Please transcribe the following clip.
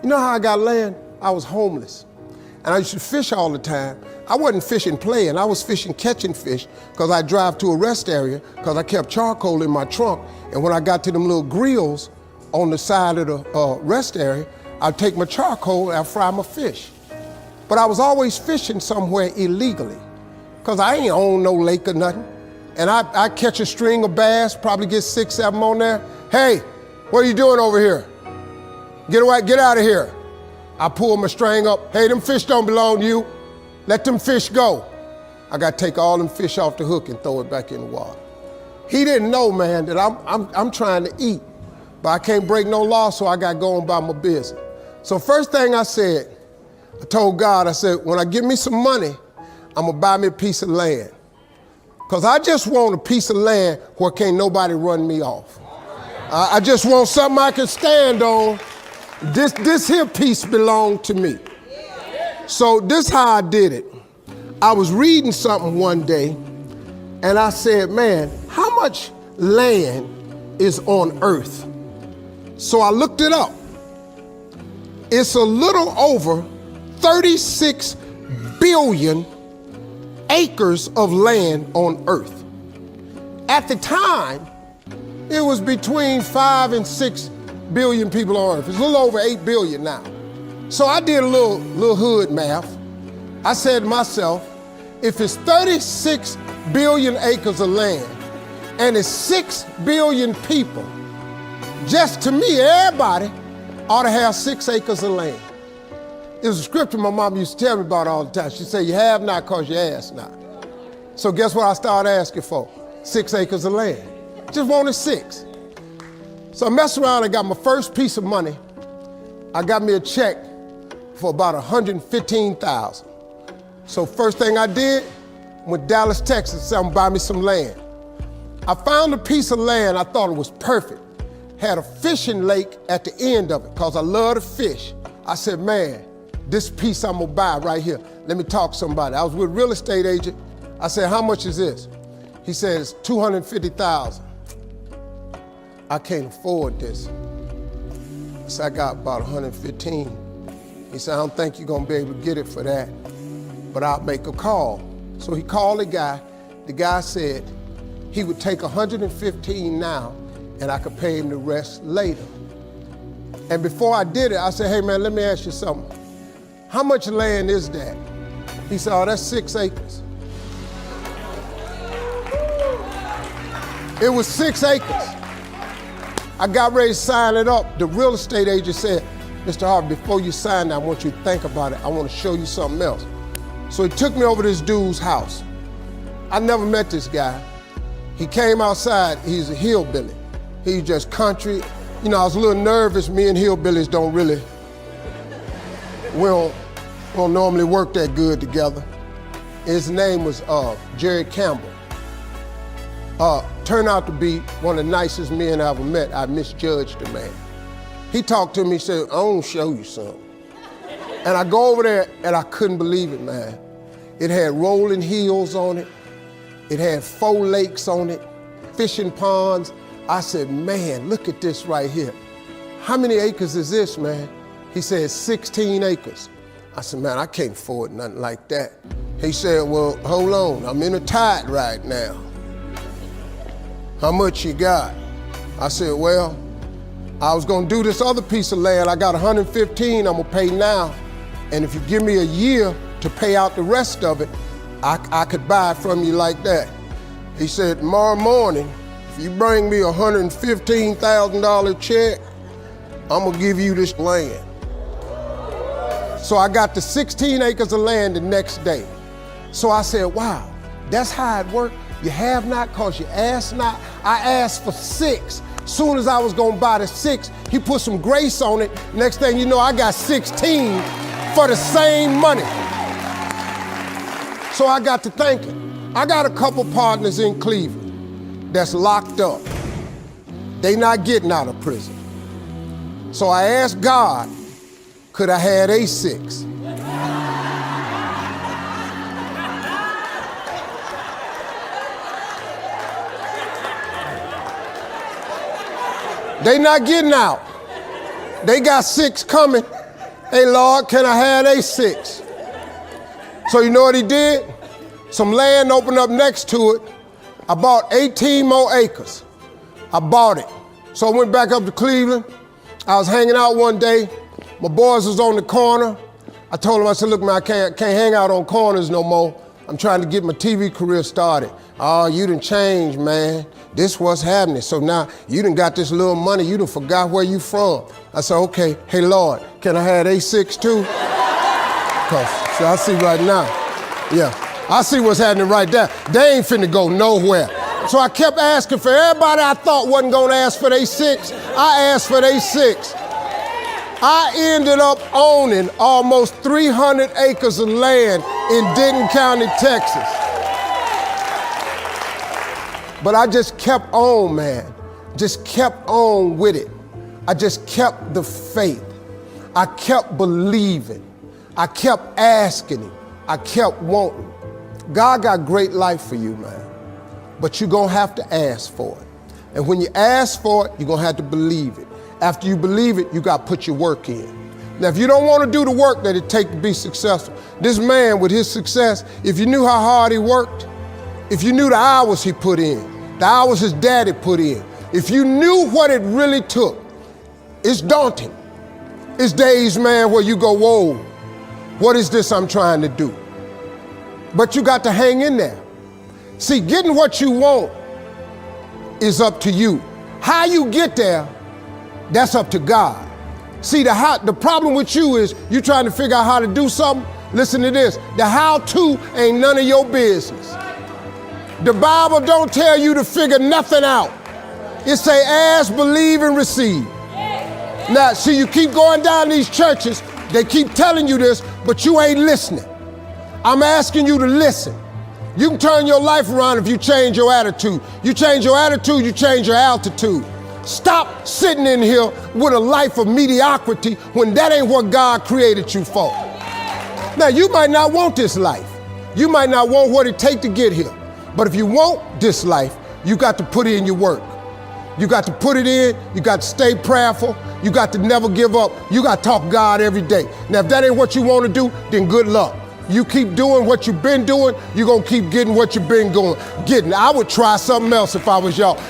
You know how I got land? I was homeless. And I used to fish all the time. I wasn't fishing playing. I was fishing catching fish because I drive to a rest area because I kept charcoal in my trunk. And when I got to them little grills on the side of the rest area, I'd take my charcoal and I'd fry my fish. But I was always fishing somewhere illegally because I ain't own no lake or nothing. And I catch a string of bass, probably get 6, 7 on there. Hey, what are you doing over here? Get away, get out of here. I pull my string up. Hey, them fish don't belong to you. Let them fish go. I got to take all them fish off the hook and throw it back in the water. He didn't know, man, that I'm trying to eat, but I can't break no law, so I got to go on about my business. So first thing I said, I told God, I said, when I get me some money, I'm going to buy me a piece of land. Because I just want a piece of land where can't nobody run me off. I just want something I can stand on. This here piece belonged to me. So this how I did it. I was reading something one day, and I said, man, how much land is on earth? So I looked it up. It's a little over 36 billion acres of land on earth. At the time, it was between 5 and 6 billion people on earth. It's a little over 8 billion now. So I did a little hood math. I said to myself, if it's 36 billion acres of land and it's 6 billion people, just to me, everybody ought to have 6 acres of land. It was a scripture my mom used to tell me about all the time. She said, you have not because you ask not. So guess what I started asking for? 6 acres of land. Just wanted 6. So I messed around and got my first piece of money. I got me a check for about $115,000. So first thing I did, went to Dallas, Texas, said I'm gonna buy me some land. I found a piece of land I thought it was perfect. Had a fishing lake at the end of it because I love to fish. I said, man, this piece I'm gonna buy right here. Let me talk to somebody. I was with a real estate agent. I said, how much is this? He said, it's $250,000. I can't afford this. I said, I got about 115. He said, I don't think you're gonna be able to get it for that, but I'll make a call. So he called the guy. The guy said he would take 115 now and I could pay him the rest later. And before I did it, I said, hey man, let me ask you something. How much land is that? He said, oh, that's 6 acres. It was 6 acres. I got ready to sign it up. The real estate agent said, Mr. Harvey, before you sign that, I want you to think about it. I want to show you something else. So he took me over to this dude's house. I never met this guy. He came outside, he's a hillbilly. He's just country. You know, I was a little nervous. Me and hillbillies don't really, we don't normally work that good together. His name was Jerry Campbell. Turned out to be one of the nicest men I ever met. I misjudged the man. He talked to me, he said, I want to show you something. And I go over there and I couldn't believe it, man. It had rolling hills on it. It had 4 lakes on it, fishing ponds. I said, man, look at this right here. How many acres is this, man? He said, 16 acres. I said, man, I can't afford nothing like that. He said, well, hold on, I'm in a tide right now. How much you got? I said, well, I was gonna do this other piece of land. I got 115 I'm gonna pay now. And if you give me a year to pay out the rest of it, I could buy it from you like that. He said, tomorrow morning, if you bring me a $115,000 check, I'm gonna give you this land. So I got the 16 acres of land the next day. So I said, wow, that's how it worked. You have not because you ask not. I asked for 6. Soon as I was gonna buy the 6, he put some grace on it. Next thing you know, I got 16 for the same money. So I got to thinking. I got a couple partners in Cleveland that's locked up. They not getting out of prison. So I asked God, could I have a 6? They not getting out. They got 6 coming. Hey, Lord, can I have A6? So you know what he did? Some land opened up next to it. I bought 18 more acres. I bought it. So I went back up to Cleveland. I was hanging out one day. My boys was on the corner. I told them, I said, look, man, I can't hang out on corners no more. I'm trying to get my TV career started. Oh, you done changed, man. This what's happening. So now you done got this little money. You done forgot where you from. I said, okay, hey, Lord, can I have A6 too? So I see right now, yeah, I see what's happening right there. They ain't finna go nowhere. So I kept asking for everybody I thought wasn't gonna ask for their 6. I asked for their 6. I ended up owning almost 300 acres of land in Denton County, Texas. But I just kept on, man. Just kept on with it. I just kept the faith. I kept believing. I kept asking him. I kept wanting. God got great life for you, man. But you're gonna have to ask for it. And when you ask for it, you're gonna have to believe it. After you believe it, you got to put your work in. Now, if you don't want to do the work that it takes to be successful, this man with his success, if you knew how hard he worked, if you knew the hours he put in, the hours his daddy put in, if you knew what it really took, it's daunting. It's days, man, where you go, whoa, what is this I'm trying to do? But you got to hang in there. See, getting what you want is up to you. How you get there, that's up to God. See, the problem with you is you trying to figure out how to do something. Listen to this. The how-to ain't none of your business. The Bible don't tell you to figure nothing out. It say ask, believe, and receive. Now, see, you keep going down these churches, they keep telling you this, but you ain't listening. I'm asking you to listen. You can turn your life around if you change your attitude. You change your attitude, you change your altitude. Stop sitting in here with a life of mediocrity when that ain't what God created you for. Now, you might not want this life. You might not want what it takes to get here. But if you want this life, you got to put in your work. You got to put it in. You got to stay prayerful. You got to never give up. You got to talk God every day. Now, if that ain't what you want to do, then good luck. You keep doing what you've been doing, you're going to keep getting what you've been getting. I would try something else if I was y'all.